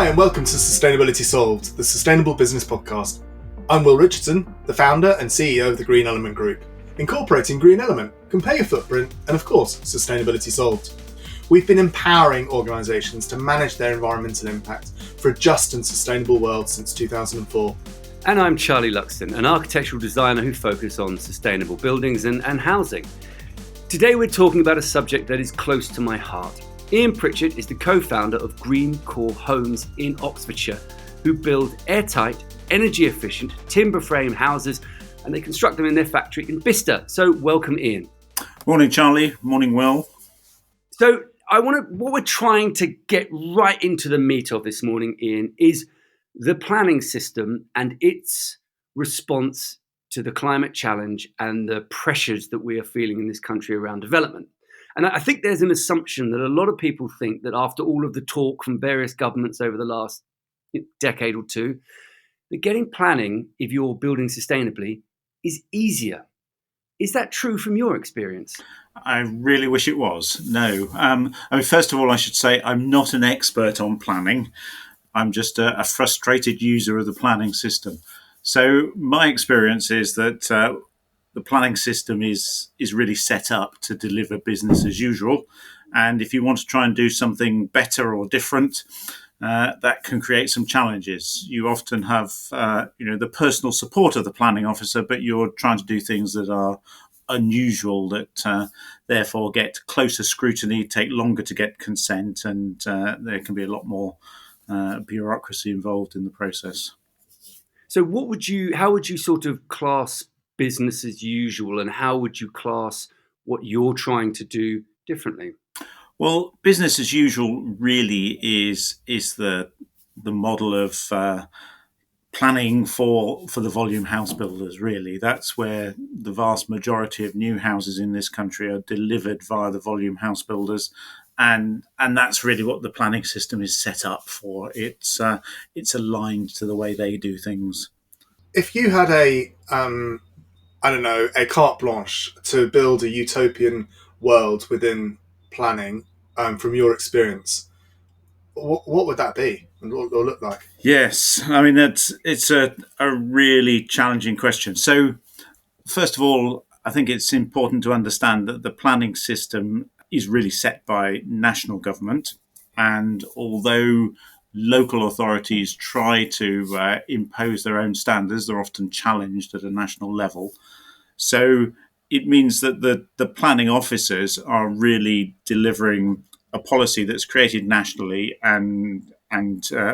Hi and welcome to Sustainability Solved, the Sustainable Business Podcast. I'm Will Richardson, the founder and CEO of the Green Element Group, incorporating Green Element, Compare Your Footprint, and of course, Sustainability Solved. We've been empowering organisations to manage their environmental impact for a just and sustainable world since 2004. And I'm Charlie Luxton, an architectural designer who focuses on sustainable buildings and housing. Today we're talking about a subject that is close to my heart. Ian Pritchett is the co-founder of Greencore Homes in Oxfordshire, who build airtight, energy-efficient, timber frame houses, and they construct them in their factory in Bicester. So welcome, Ian. Morning, Charlie. Morning, Will. So what we're trying to get right into the meat of this morning, Ian, is the planning system and its response to the climate challenge and the pressures that we are feeling in this country around development. And I think there's an assumption that a lot of people think that after all of the talk from various governments over the last decade or two, that getting planning, if you're building sustainably, is easier. Is that true from your experience? I really wish it was. No. First of all, I should say I'm not an expert on planning. I'm just a frustrated user of the planning system. So my experience is that the planning system is really set up to deliver business as usual. And if you want to try and do something better or different, that can create some challenges. You often have, the personal support of the planning officer, but you're trying to do things that are unusual, that therefore get closer scrutiny, take longer to get consent, and there can be a lot more bureaucracy involved in the process. So how would you sort of class business as usual, and how would you class what you're trying to do differently? Well, business as usual really is the model of planning for the volume house builders, really. That's where the vast majority of new houses in this country are delivered via the volume house builders. And that's really what the planning system is set up for. It's aligned to the way they do things. If you had a carte blanche to build a utopian world within planning, from your experience, what would that be and what would it look like? Yes, I mean, it's a really challenging question. So first of all, I think it's important to understand that the planning system is really set by national government. And although local authorities try to impose their own standards, they're often challenged at a national level. So it means that the planning officers are really delivering a policy that's created nationally and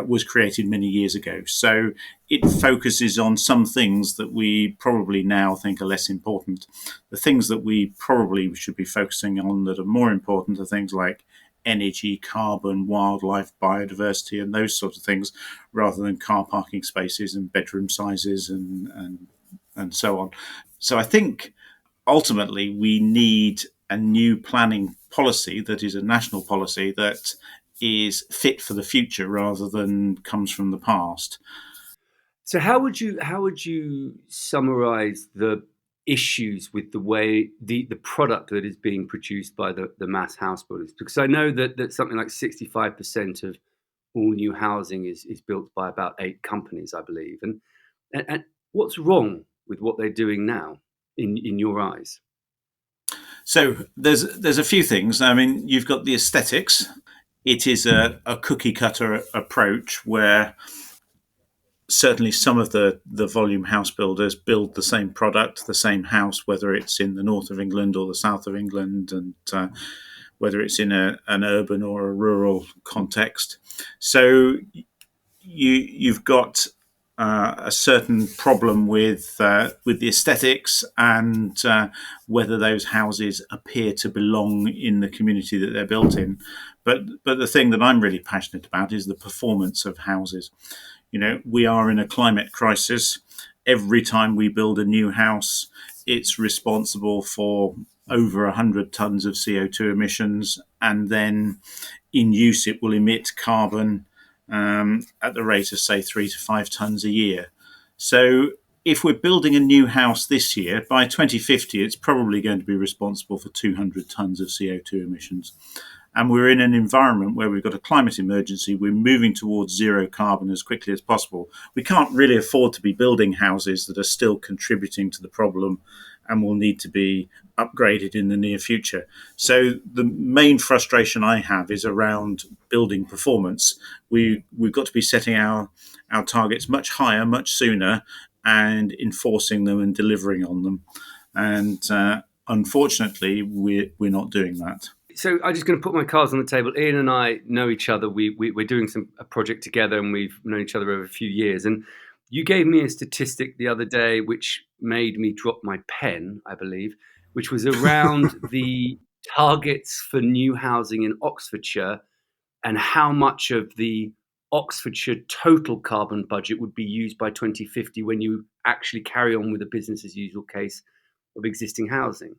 was created many years ago. So it focuses on some things that we probably now think are less important. The things that we probably should be focusing on that are more important are things like energy, carbon, wildlife, biodiversity, and those sorts of things, rather than car parking spaces and bedroom sizes and so on. So I think ultimately we need a new planning policy that is a national policy that is fit for the future rather than comes from the past. So how would you summarize the issues with the way the product that is being produced by the mass house builders? Because I know that something like 65% of all new housing is built by about 8 companies, I believe. And what's wrong with what they're doing now in your eyes? So there's a few things. I mean, you've got the aesthetics. It is a cookie cutter approach where certainly some of the volume house builders build the same product, the same house, whether it's in the north of England or the south of England, and whether it's in an urban or a rural context. So you've got a certain problem with the aesthetics and whether those houses appear to belong in the community that they're built in. But the thing that I'm really passionate about is the performance of houses. You know, we are in a climate crisis. Every time we build a new house, it's responsible for over 100 tons of CO2 emissions, and then in use it will emit carbon at the rate of, say, 3 to 5 tons a year. So if we're building a new house this year, by 2050, it's probably going to be responsible for 200 tons of CO2 emissions. And we're in an environment where we've got a climate emergency. We're moving towards zero carbon as quickly as possible. We can't really afford to be building houses that are still contributing to the problem and will need to be upgraded in the near future. So the main frustration I have is around building performance. We've got to be setting our targets much higher, much sooner, and enforcing them and delivering on them. And unfortunately, we're not doing that. So I'm just going to put my cards on the table. Ian and I know each other. We're doing a project together, and we've known each other over a few years. And you gave me a statistic the other day which made me drop my pen, I believe, which was around the targets for new housing in Oxfordshire and how much of the Oxfordshire total carbon budget would be used by 2050 when you actually carry on with the business as usual case of existing housing.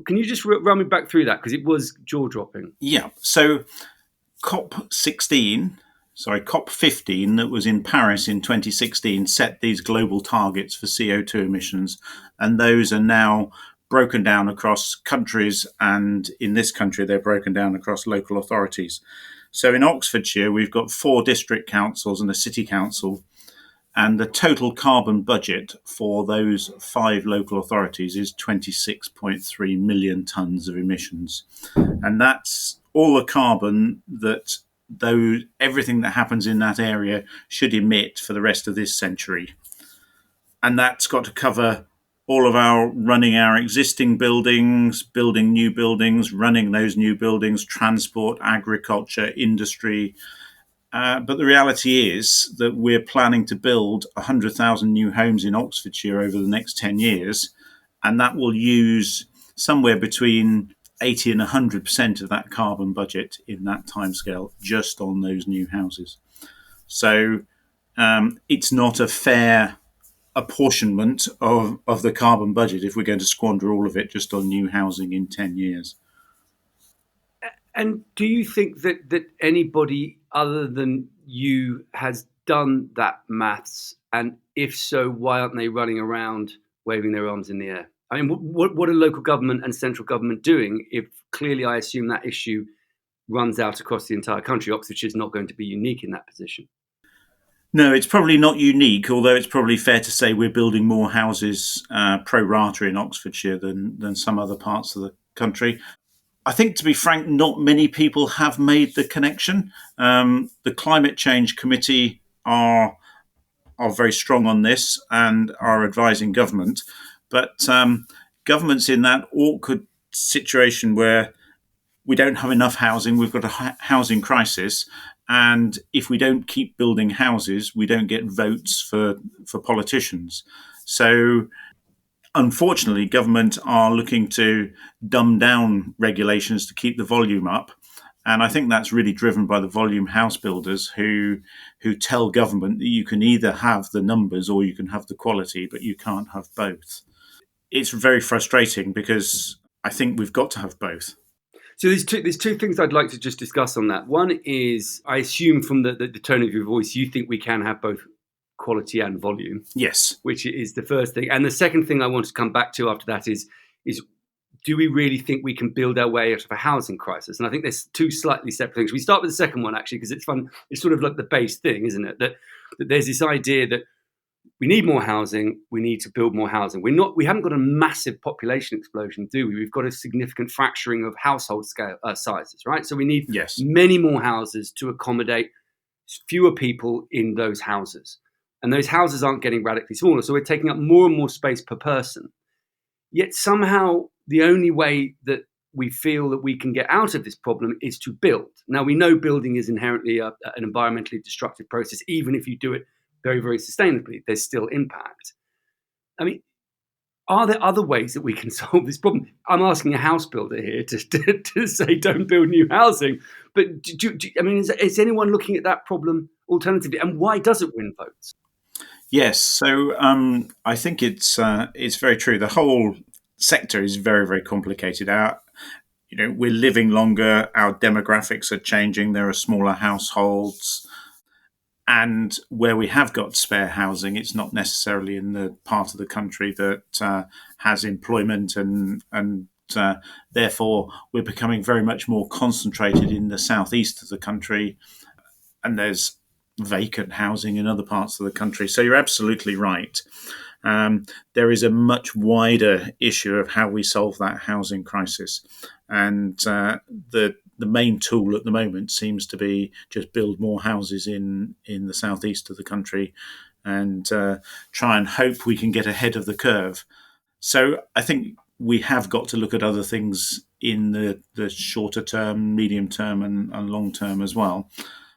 Can you just run me back through that? Because it was jaw-dropping. Yeah. So COP15 that was in Paris in 2016 set these global targets for CO2 emissions. And those are now broken down across countries. And in this country, they're broken down across local authorities. So in Oxfordshire, we've got 4 district councils and a city council. And the total carbon budget for those 5 local authorities is 26.3 million tonnes of emissions. And that's all the carbon that everything that happens in that area should emit for the rest of this century. And that's got to cover all of running our existing buildings, building new buildings, running those new buildings, transport, agriculture, industry. But the reality is that we're planning to build 100,000 new homes in Oxfordshire over the next 10 years, and that will use somewhere between 80 and 100% of that carbon budget in that timescale just on those new houses. So it's not a fair apportionment of the carbon budget if we're going to squander all of it just on new housing in 10 years. And do you think that anybody other than you has done that maths? And if so, why aren't they running around waving their arms in the air? I mean, what are local government and central government doing if clearly I assume that issue runs out across the entire country? Oxfordshire is not going to be unique in that position. No, it's probably not unique, although it's probably fair to say we're building more houses pro rata in Oxfordshire than some other parts of the country. I think, to be frank, not many people have made the connection. The Climate Change Committee are very strong on this and are advising government. But government's in that awkward situation where we don't have enough housing. We've got a housing crisis. And if we don't keep building houses, we don't get votes for politicians. So unfortunately, government are looking to dumb down regulations to keep the volume up. And I think that's really driven by the volume house builders who tell government that you can either have the numbers or you can have the quality, but you can't have both. It's very frustrating because I think we've got to have both. So there's two things I'd like to just discuss on that. One is, I assume from the tone of your voice, you think we can have both quality and volume. Yes. Which is the first thing. And the second thing I want to come back to after that is do we really think we can build our way out of a housing crisis? And I think there's 2 slightly separate things. We start with the second one, actually, because it's fun. It's sort of like the base thing, isn't it? That there's this idea that we need more housing. We need to build more housing. We haven't got a massive population explosion, do we? We've got a significant fracturing of household scale sizes, right? So we need many more houses to accommodate fewer people in those houses. And those houses aren't getting radically smaller. So we're taking up more and more space per person. Yet somehow the only way that we feel that we can get out of this problem is to build. Now, we know building is inherently an environmentally destructive process. Even if you do it very, very sustainably, there's still impact. I mean, are there other ways that we can solve this problem? I'm asking a house builder here to say don't build new housing. But is anyone looking at that problem alternatively? And why does it win votes? Yes, so I think it's very true. The whole sector is very, very complicated. We're living longer. Our demographics are changing. There are smaller households, and where we have got spare housing, it's not necessarily in the part of the country that has employment and therefore we're becoming very much more concentrated in the southeast of the country, and there's vacant housing in other parts of the country. So you're absolutely right. There is a much wider issue of how we solve that housing crisis, and the main tool at the moment seems to be just build more houses in the southeast of the country, and try and hope we can get ahead of the curve. So I think we have got to look at other things in the shorter term, medium term, and long term as well.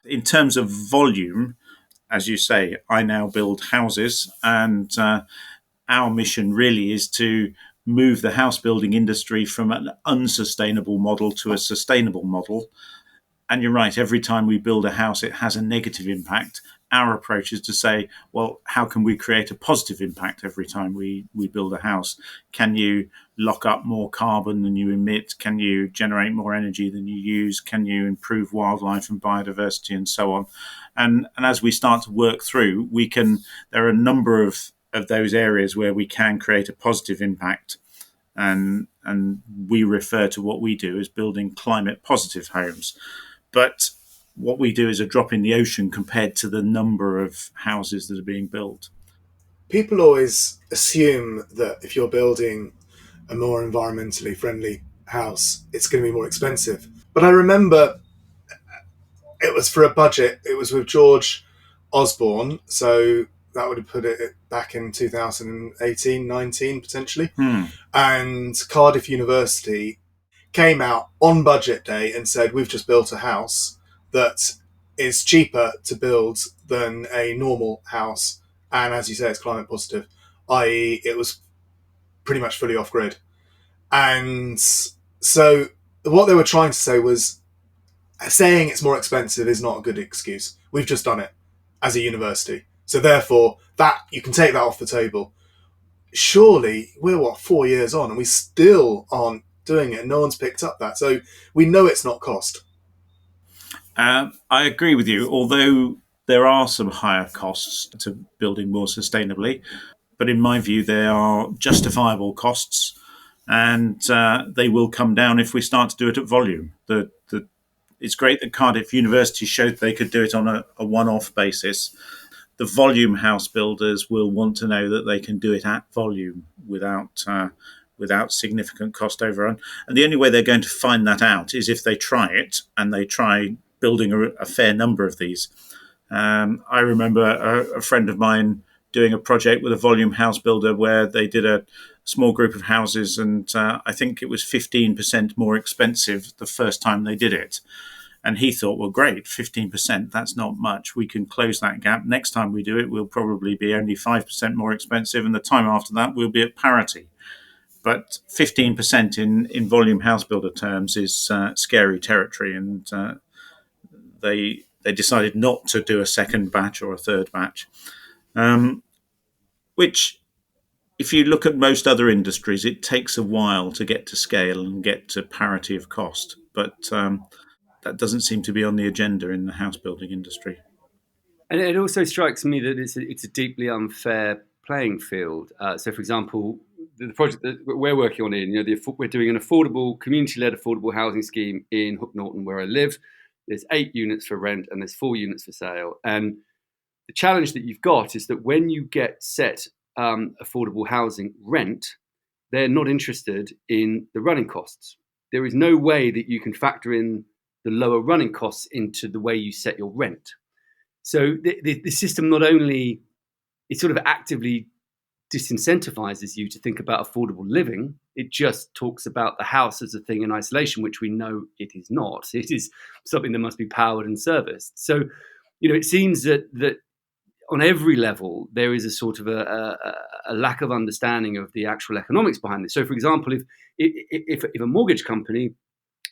In terms of volume, as you say, I now build houses, and our mission really is to move the house building industry from an unsustainable model to a sustainable model. And you're right, every time we build a house, it has a negative impact. Our approach is to say, well, how can we create a positive impact every time we build a house? Can you lock up more carbon than you emit? Can you generate more energy than you use? Can you improve wildlife and biodiversity and so on? And as we start to work through, there are a number of those areas where we can create a positive impact. And we refer to what we do as building climate positive homes. But what we do is a drop in the ocean compared to the number of houses that are being built. People always assume that if you're building a more environmentally friendly house, it's going to be more expensive. But I remember it was for a budget. It was with George Osborne, so that would have put it back in 2018, 19 potentially. And Cardiff University came out on budget day and said, we've just built a house that is cheaper to build than a normal house. And as you say, it's climate positive, i.e. it was pretty much fully off grid. And so what they were trying to say was saying it's more expensive is not a good excuse. We've just done it as a university. So therefore that you can take that off the table. Surely we're 4 years on and we still aren't doing it. No one's picked up that. So we know it's not cost. I agree with you, although there are some higher costs to building more sustainably. But in my view, they are justifiable costs, and they will come down if we start to do it at volume. It's great that Cardiff University showed they could do it on a one-off basis. The volume house builders will want to know that they can do it at volume without significant cost overrun. And the only way they're going to find that out is if they try it, and they try building a fair number of these. I remember a friend of mine doing a project with a volume house builder where they did a small group of houses, and I think it was 15% more expensive the first time they did it. And he thought, well, great, 15%, that's not much. We can close that gap. Next time we do it, we'll probably be only 5% more expensive, and the time after that, we'll be at parity. But 15% in volume house builder terms is scary territory, and they decided not to do a second batch or a third batch, which, if you look at most other industries, it takes a while to get to scale and get to parity of cost. But that doesn't seem to be on the agenda in the house building industry. And it also strikes me that it's a deeply unfair playing field. So, for example, the project that we're working on we're doing an affordable, community-led affordable housing scheme in Hook Norton, where I live. There's 8 units for rent and there's 4 units for sale. And the challenge that you've got is that when you get set affordable housing rent, they're not interested in the running costs. There is no way that you can factor in the lower running costs into the way you set your rent. So the system not only, it sort of actively disincentivizes you to think about affordable living, it just talks about the house as a thing in isolation, which we know it is not. It is something that must be powered and serviced. So, it seems that on every level, there is a sort of a lack of understanding of the actual economics behind this. So, for example, if a mortgage company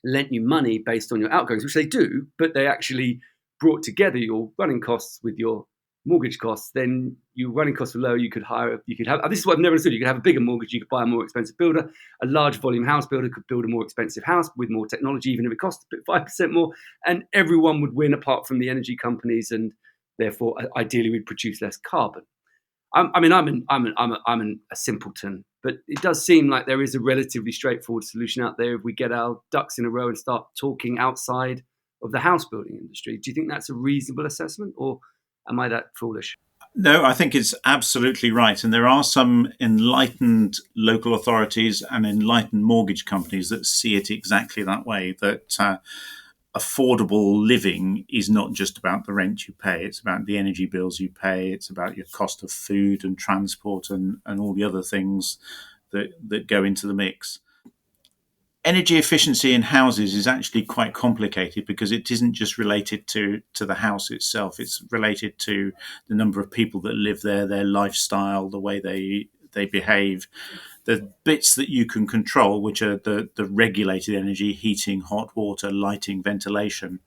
lent you money based on your outgoings, which they do, but they actually brought together your running costs with your mortgage costs, then your running costs were low. You could have, this is what I've never understood. You could have a bigger mortgage, you could buy a more expensive builder. A large volume house builder could build a more expensive house with more technology, even if it costs 5% more, and everyone would win apart from the energy companies, and therefore ideally we'd produce less carbon. I'm a simpleton, But it does seem like there is a relatively straightforward solution out there if we get our ducks in a row and start talking outside of the house building industry. Do you think that's a reasonable assessment, or am I that foolish? No, I think it's absolutely right. And there are some enlightened local authorities and enlightened mortgage companies that see it exactly that way, that affordable living is not just about the rent you pay. It's about the energy bills you pay. It's about your cost of food and transport and all the other things that go into the mix. Energy efficiency in houses is actually quite complicated because it isn't just related to the house itself. It's related to the number of people that live there, their lifestyle, the way they behave. The bits that you can control, which are the regulated energy, heating, hot water, lighting, ventilation,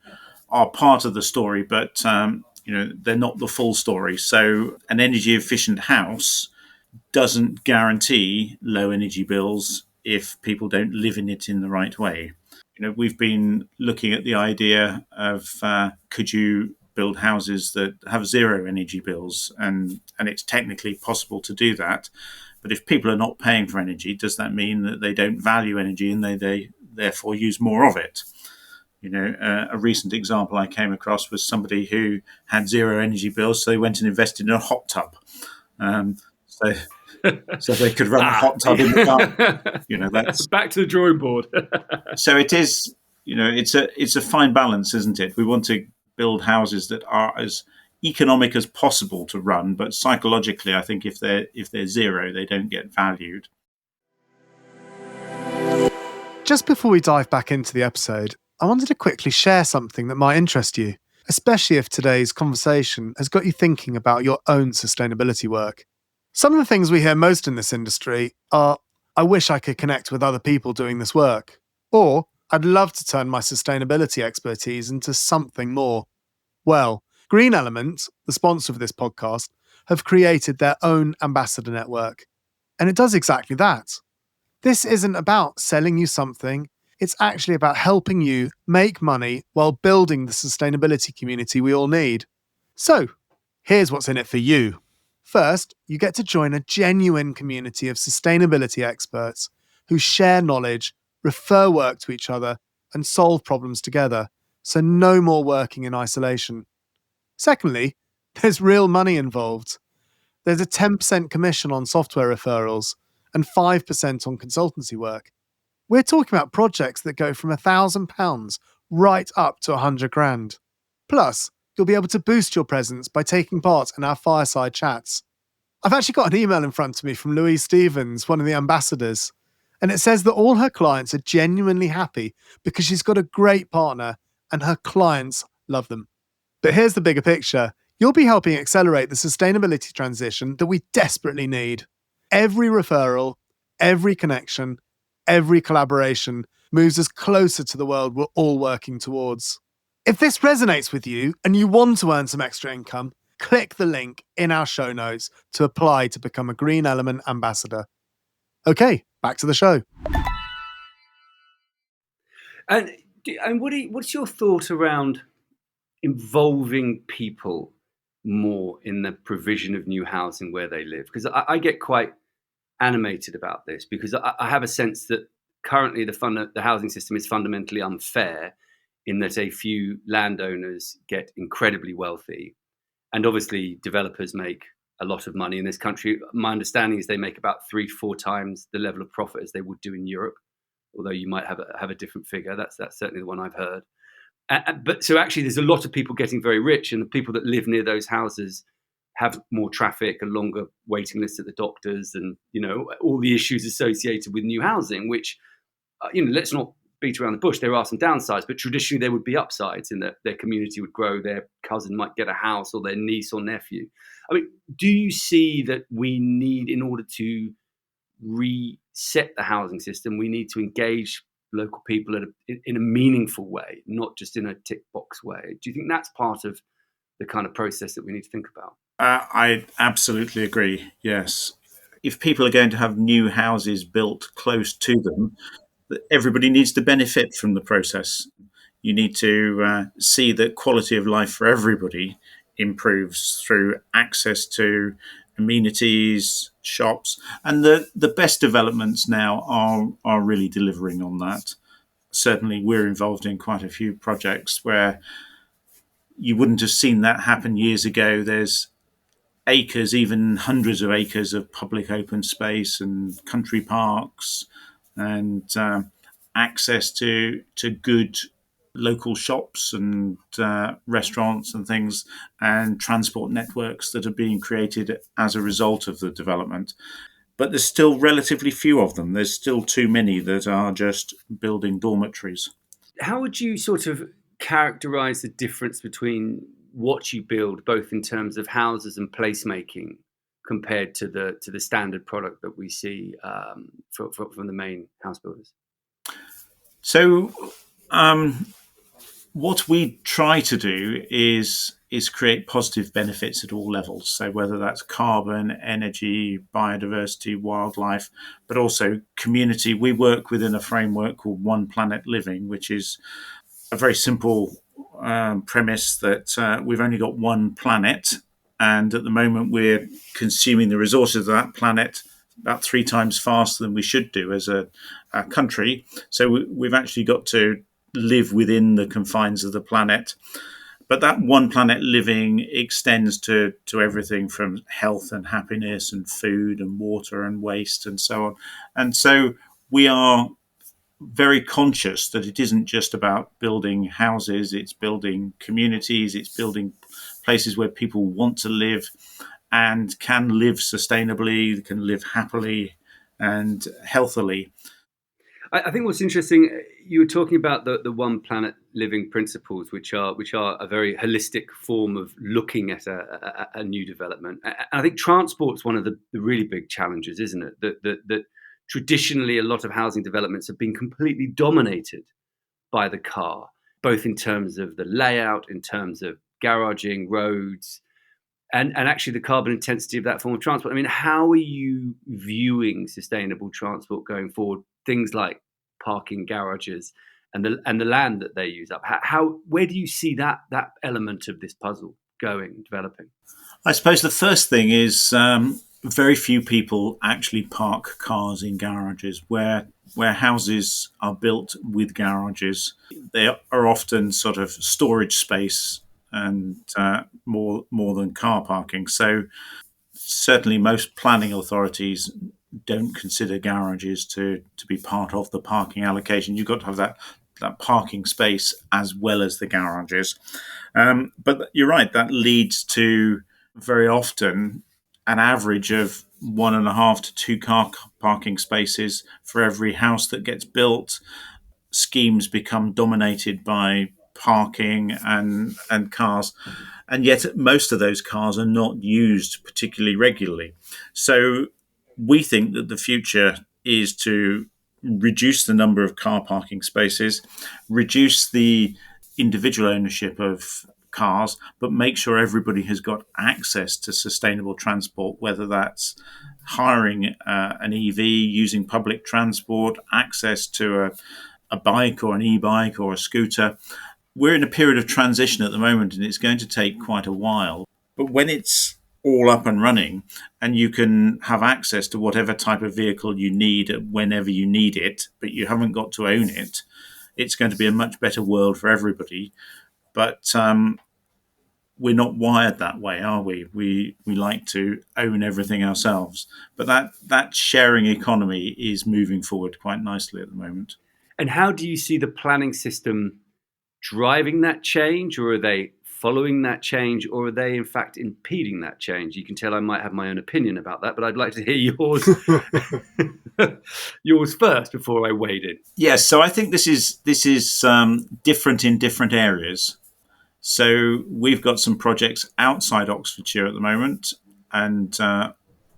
are part of the story, but they're not the full story. So an energy efficient house doesn't guarantee low energy bills if people don't live in it in the right way. We've been looking at the idea of could you build houses that have zero energy bills, and it's technically possible to do that. But if people are not paying for energy, does that mean that they don't value energy and they therefore use more of it? A recent example I came across was somebody who had zero energy bills, so they went and invested in a hot tub. So they could run a hot tub in the garden. That's back to the drawing board. So it is, it's a fine balance, isn't it? We want to build houses that are as economic as possible to run, but psychologically, I think if they're zero, they don't get valued. Just before we dive back into the episode, I wanted to quickly share something that might interest you, especially if today's conversation has got you thinking about your own sustainability work. Some of the things we hear most in this industry are, I wish I could connect with other people doing this work, or I'd love to turn my sustainability expertise into something more. Well, Green Element, the sponsor of this podcast, have created their own ambassador network. And it does exactly that. This isn't about selling you something. It's actually about helping you make money while building the sustainability community we all need. So, here's what's in it for you. First, you get to join a genuine community of sustainability experts who share knowledge, refer work to each other, and solve problems together. So no more working in isolation. Secondly, there's real money involved. There's a 10% commission on software referrals and 5% on consultancy work. We're talking about projects that go from £1,000 right up to 100 grand. Plus, you'll be able to boost your presence by taking part in our fireside chats. I've actually got an email in front of me from Louise Stevens, one of the ambassadors, and it says that all her clients are genuinely happy because she's got a great partner and her clients love them. But here's the bigger picture. You'll be helping accelerate the sustainability transition that we desperately need. Every referral, every connection, every collaboration moves us closer to the world we're all working towards. If this resonates with you and you want to earn some extra income, click the link in our show notes to apply to become a Green Element ambassador. Okay, back to the show. And what's your thought around involving people more in the provision of new housing where they live? Because I get quite animated about this, because I have a sense that currently the housing system is fundamentally unfair in that a few landowners get incredibly wealthy, and obviously developers make a lot of money in this country. My understanding is they make about 3-4 times the level of profit as they would do in Europe, although you might have a different figure. That's certainly the one I've heard. But so actually there's a lot of people getting very rich, and the people that live near those houses have more traffic and longer waiting lists at the doctors, and all the issues associated with new housing, which let's not beat around the bush. There are some downsides, but traditionally there would be upsides in that their community would grow, their cousin might get a house, or their niece or nephew. I mean, do you see that we need, in order to reset the housing system, we need to engage local people in a meaningful way, not just in a tick box way? Do you think that's part of the kind of process that we need to think about? I absolutely agree, yes. If people are going to have new houses built close to them, everybody needs to benefit from the process. You need to see that quality of life for everybody improves through access to amenities, shops, and the best developments now are really delivering on that. Certainly, we're involved in quite a few projects where you wouldn't have seen that happen years ago. There's acres, even hundreds of acres of public open space and country parks, and access to good local shops and restaurants and things, and transport networks that are being created as a result of the development. But there's still relatively few of them. There's still too many that are just building dormitories. How would you sort of characterize the difference between what you build, both in terms of houses and placemaking, compared to the standard product that we see from the main house builders? So, what we try to do is create positive benefits at all levels. So whether that's carbon, energy, biodiversity, wildlife, but also community. We work within a framework called One Planet Living, which is a very simple premise that we've only got one planet, and at the moment we're consuming the resources of that planet about 3 times faster than we should do as a country. So we've actually got to live within the confines of the planet. But that one planet living extends to everything from health and happiness and food and water and waste and so on. And so we are very conscious that it isn't just about building houses, it's building communities, it's building places where people want to live and can live sustainably, can live happily and healthily. I think what's interesting, you were talking about the One Planet Living principles, which are a very holistic form of looking at a new development. And I think transport's one of the really big challenges, isn't it? That traditionally a lot of housing developments have been completely dominated by the car, both in terms of the layout, in terms of garaging, roads, and actually the carbon intensity of that form of transport. I mean, how are you viewing sustainable transport going forward? Things like parking garages and the land that they use up. Where do you see that element of this puzzle going, developing? I suppose the first thing is very few people actually park cars in garages. Where houses are built with garages, they are often sort of storage space and more than car parking. So certainly most planning authorities don't consider garages to be part of the parking allocation. You've got to have that parking space as well as the garages. But you're right, that leads to very often an average of 1.5 to 2 car parking spaces for every house that gets built. Schemes become dominated by parking and cars, and yet most of those cars are not used particularly regularly. So we think that the future is to reduce the number of car parking spaces, reduce the individual ownership of cars, but make sure everybody has got access to sustainable transport, whether that's hiring an EV, using public transport, access to a bike or an e-bike or a scooter. We're in a period of transition at the moment, and it's going to take quite a while. But when it's all up and running and you can have access to whatever type of vehicle you need whenever you need it, but you haven't got to own it, it's going to be a much better world for everybody. But we're not wired that way, are we? We like to own everything ourselves. But that sharing economy is moving forward quite nicely at the moment. And how do you see the planning system driving that change, or are they following that change, or are they in fact impeding that change? You can tell I might have my own opinion about that, but I'd like to hear yours yours first before I wade in. Yes, so I think this is different in different areas. So we've got some projects outside Oxfordshire at the moment, and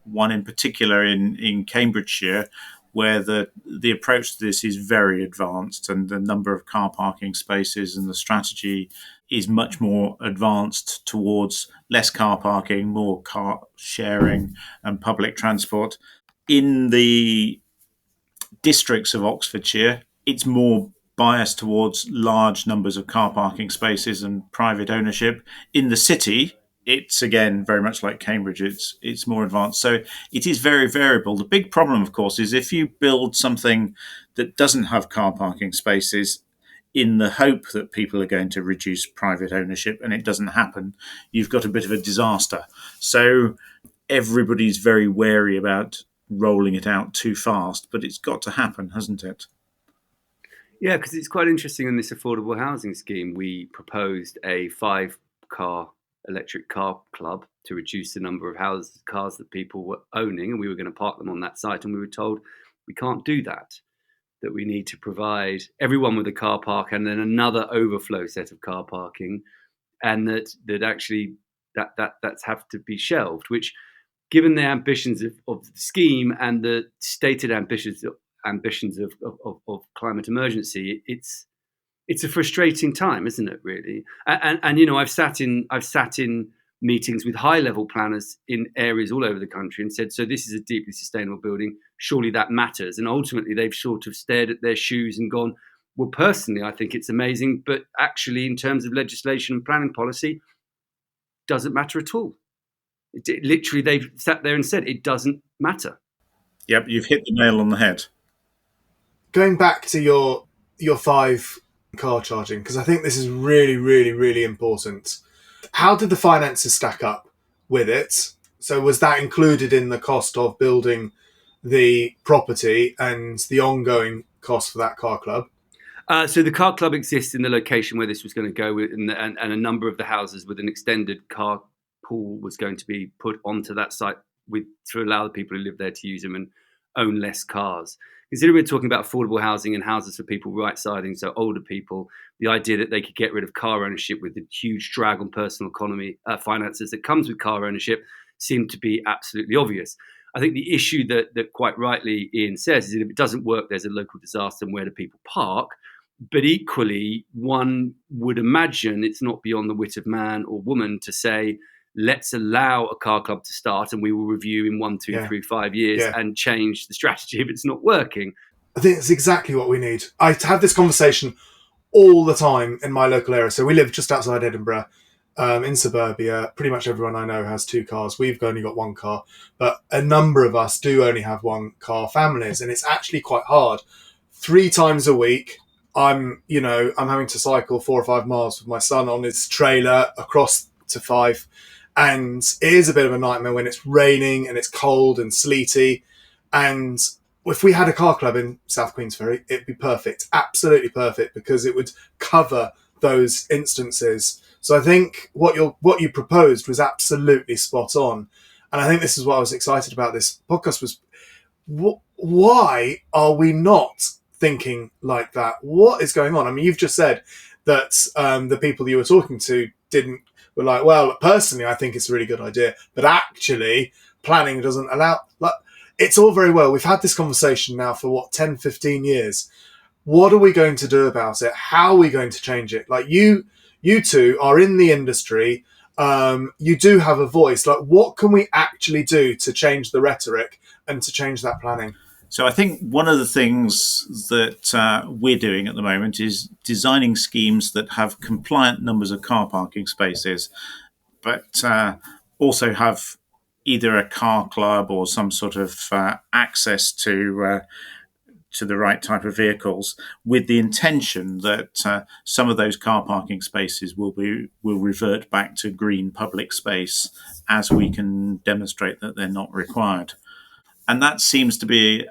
one in particular in Cambridgeshire, where the approach to this is very advanced, and the number of car parking spaces and the strategy is much more advanced towards less car parking, more car sharing and public transport. In the districts of Oxfordshire, it's more biased towards large numbers of car parking spaces and private ownership. In the city, it's again very much like Cambridge. It's more advanced, so it is very variable. The big problem, of course, is if you build something that doesn't have car parking spaces in the hope that people are going to reduce private ownership, and it doesn't happen, you've got a bit of a disaster. So everybody's very wary about rolling it out too fast, but it's got to happen, hasn't it? Yeah, because it's quite interesting in this affordable housing scheme. We proposed a 5-car electric car club to reduce the number of cars that people were owning, and we were going to park them on that site. And we were told we can't do that, that we need to provide everyone with a car park and then another overflow set of car parking, and that actually that's have to be shelved, which, given the ambitions of the scheme and the stated ambitions of climate emergency, it's a frustrating time, isn't it? Really, and I've sat in meetings with high-level planners in areas all over the country and said, so this is a deeply sustainable building, surely that matters. And ultimately, they've sort of stared at their shoes and gone, well, personally, I think it's amazing, but actually, in terms of legislation and planning policy, doesn't matter at all. Literally, they've sat there and said it doesn't matter. Yep, you've hit the nail on the head. Going back to your 5-car charging, because I think this is really, really, really important. How did the finances stack up with it? So was that included in the cost of building the property and the ongoing cost for that car club? So the car club exists in the location where this was going to go, and a number of the houses with an extended car pool was going to be put onto that site to allow the people who live there to use them and own less cars. Considering we're talking about affordable housing and houses for people right-siding, so older people, the idea that they could get rid of car ownership with the huge drag on personal economy finances that comes with car ownership seemed to be absolutely obvious. I think the issue that quite rightly Ian says is that if it doesn't work, there's a local disaster, and where do people park? But equally, one would imagine it's not beyond the wit of man or woman to say, let's allow a car club to start and we will review in 1, 2, 3, 5 years and change the strategy if it's not working. I think it's exactly what we need. I have this conversation all the time in my local area. So we live just outside Edinburgh, in suburbia. Pretty much everyone I know has 2 cars. We've only got 1 car, but a number of us do only have 1 car families, and it's actually quite hard. 3 times a week, I'm having to cycle 4 or 5 miles with my son on his trailer across to Fife. And it is a bit of a nightmare when it's raining and it's cold and sleety. And if we had a car club in South Queensferry, it'd be perfect, absolutely perfect, because it would cover those instances. So I think what you proposed was absolutely spot on. And I think this is what I was excited about this podcast was, why are we not thinking like that? What is going on? I mean, you've just said that the people you were talking to were like, well, personally, I think it's a really good idea, but actually planning doesn't allow, like, it's all very well. We've had this conversation now for 10, 15 years. What are we going to do about it? How are we going to change it? Like you two are in the industry. You do have a voice. Like, what can we actually do to change the rhetoric and to change that planning? So I think one of the things that we're doing at the moment is designing schemes that have compliant numbers of car parking spaces, but also have either a car club or some sort of access to the right type of vehicles, with the intention that some of those car parking spaces will revert back to green public space as we can demonstrate that they're not required. And that seems to be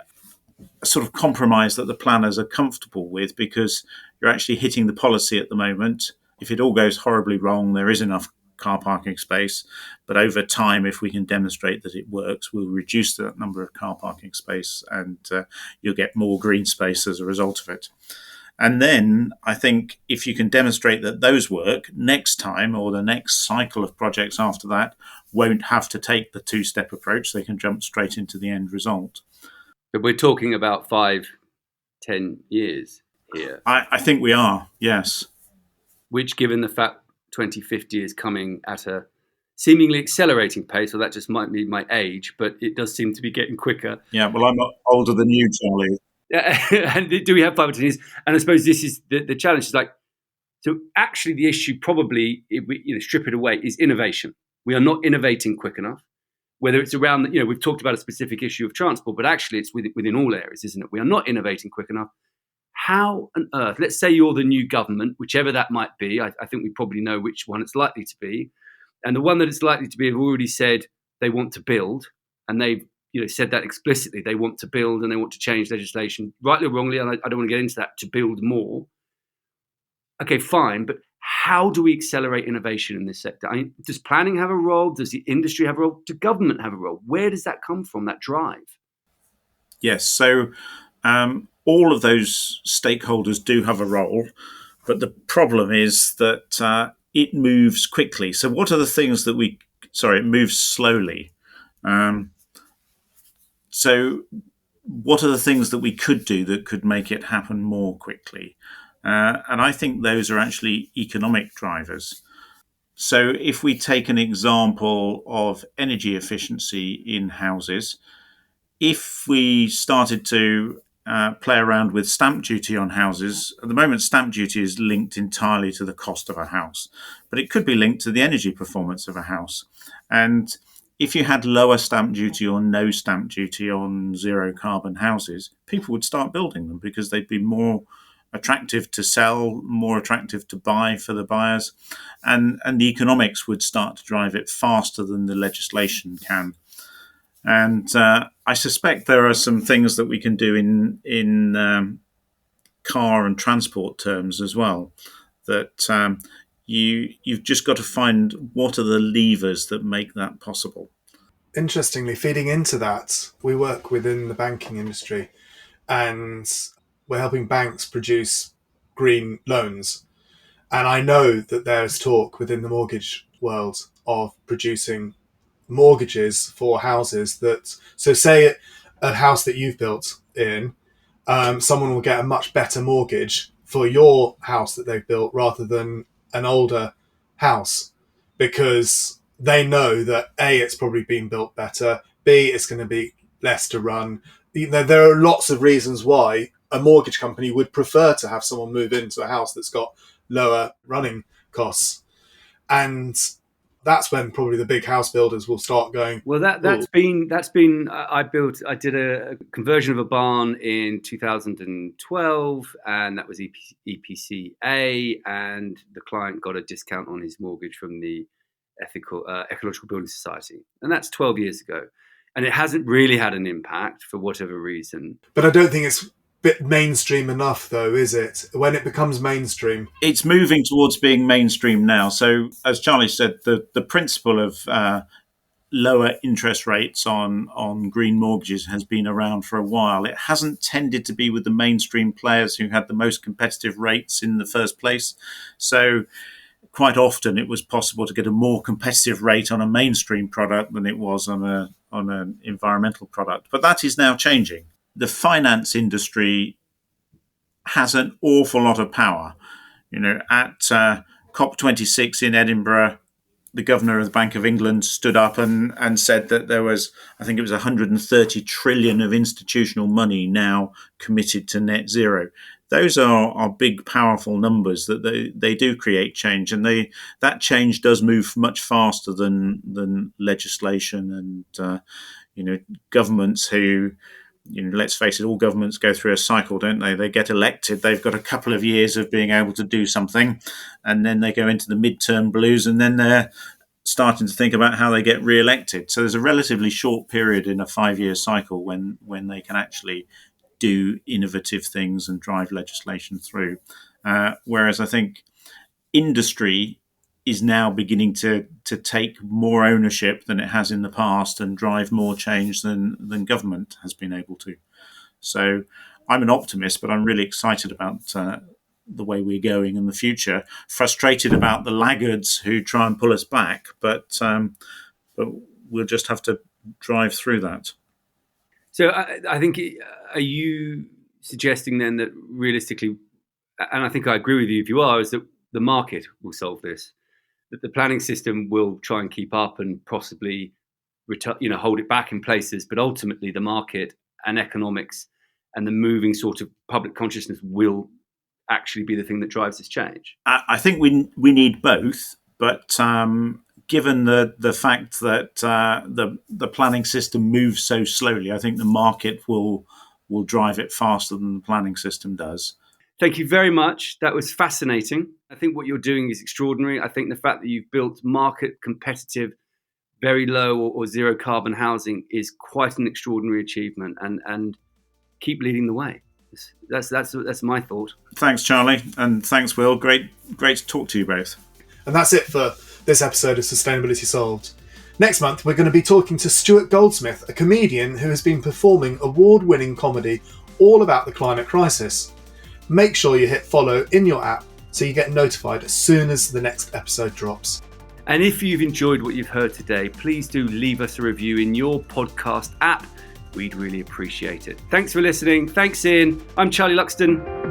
a sort of compromise that the planners are comfortable with, because you're actually hitting the policy at the moment. If it all goes horribly wrong, there is enough car parking space, but over time, if we can demonstrate that it works, we'll reduce the number of car parking space, and you'll get more green space as a result of it. And then I think if you can demonstrate that those work, next time or the next cycle of projects after that won't have to take the 2-step approach. They can jump straight into the end result. But we're talking about 5-10 years here. I think we are, yes. Which, given the fact 2050 is coming at a seemingly accelerating pace, well, that just might be my age, but it does seem to be getting quicker. Yeah, well, I'm older than you, Charlie. And do we have 5 or 10 years? And I suppose this is the challenge. Is like, so actually the issue probably, if we strip it away, is innovation. We are not innovating quick enough. Whether it's around, we've talked about a specific issue of transport, but actually it's within all areas, isn't it? We are not innovating quick enough. How on earth, let's say you're the new government, whichever that might be, I think we probably know which one it's likely to be. And the one that it's likely to be have already said they want to build, and they've said that explicitly. They want to build and they want to change legislation, rightly or wrongly, and I don't want to get into that, to build more. Okay, fine, but how do we accelerate innovation in this sector? I mean, does planning have a role? Does the industry have a role? Does government have a role? Where does that come from, that drive? Yes, so all of those stakeholders do have a role, but the problem is that it moves quickly. So what are the things that it moves slowly. So what are the things that we could do that could make it happen more quickly? And I think those are actually economic drivers. So if we take an example of energy efficiency in houses, if we started to play around with stamp duty on houses, at the moment stamp duty is linked entirely to the cost of a house, but it could be linked to the energy performance of a house. And if you had lower stamp duty or no stamp duty on zero carbon houses, people would start building them because they'd be more attractive to sell, more attractive to buy for the buyers, and the economics would start to drive it faster than the legislation can. And I suspect there are some things that we can do in car and transport terms as well, that you've just got to find what are the levers that make that possible. Interestingly, feeding into that, we work within the banking industry, and we're helping banks produce green loans. And I know that there's talk within the mortgage world of producing mortgages for houses so say a house that you've built in, someone will get a much better mortgage for your house that they've built rather than an older house, because they know that A, it's probably been built better, B, it's going to be less to run. There are lots of reasons why a mortgage company would prefer to have someone move into a house that's got lower running costs. And that's when probably the big house builders will start going. Well, that's been. I did a conversion of a barn in 2012, and that was EPC-A, and the client got a discount on his mortgage from the Ecological Building Society, and that's 12 years ago, and it hasn't really had an impact for whatever reason. But I don't think it's bit mainstream enough, though, is it? When it becomes mainstream, it's moving towards being mainstream now. So, as Charlie said, the principle of lower interest rates on green mortgages has been around for a while. It hasn't tended to be with the mainstream players who had the most competitive rates in the first place. So, quite often it was possible to get a more competitive rate on a mainstream product than it was on an environmental product. But that is now changing. The finance industry has an awful lot of power. At COP26 in Edinburgh, the governor of the Bank of England stood up and said that there was, I think it was 130 trillion of institutional money now committed to net zero. Those are big, powerful numbers that they do create change, and that change does move much faster than legislation and governments who. Let's face it, all governments go through a cycle, don't they? They get elected, they've got a couple of years of being able to do something, and then they go into the midterm blues, and then they're starting to think about how they get re-elected. So there's a relatively short period in a 5-year cycle when they can actually do innovative things and drive legislation through. Whereas I think industry is now beginning to take more ownership than it has in the past and drive more change than government has been able to. So I'm an optimist, but I'm really excited about the way we're going in the future. Frustrated about the laggards who try and pull us back, but we'll just have to drive through that. So I think, are you suggesting then that realistically, and I think I agree with you if you are, is that the market will solve this? That the planning system will try and keep up and possibly hold it back in places, but ultimately the market and economics and the moving sort of public consciousness will actually be the thing that drives this change? I think we need both, but given the fact that the planning system moves so slowly, I think the market will drive it faster than the planning system does. Thank you very much. That was fascinating. I think what you're doing is extraordinary. I think the fact that you've built market competitive, very low or zero carbon housing is quite an extraordinary achievement, and keep leading the way. That's my thought. Thanks, Charlie, and thanks, Will. Great to talk to you both. And that's it for this episode of Sustainability Solved. Next month, we're going to be talking to Stuart Goldsmith, a comedian who has been performing award-winning comedy all about the climate crisis. Make sure you hit follow in your app so you get notified as soon as the next episode drops. And if you've enjoyed what you've heard today, please do leave us a review in your podcast app. We'd really appreciate it. Thanks for listening. Thanks, Ian. I'm Charlie Luxton.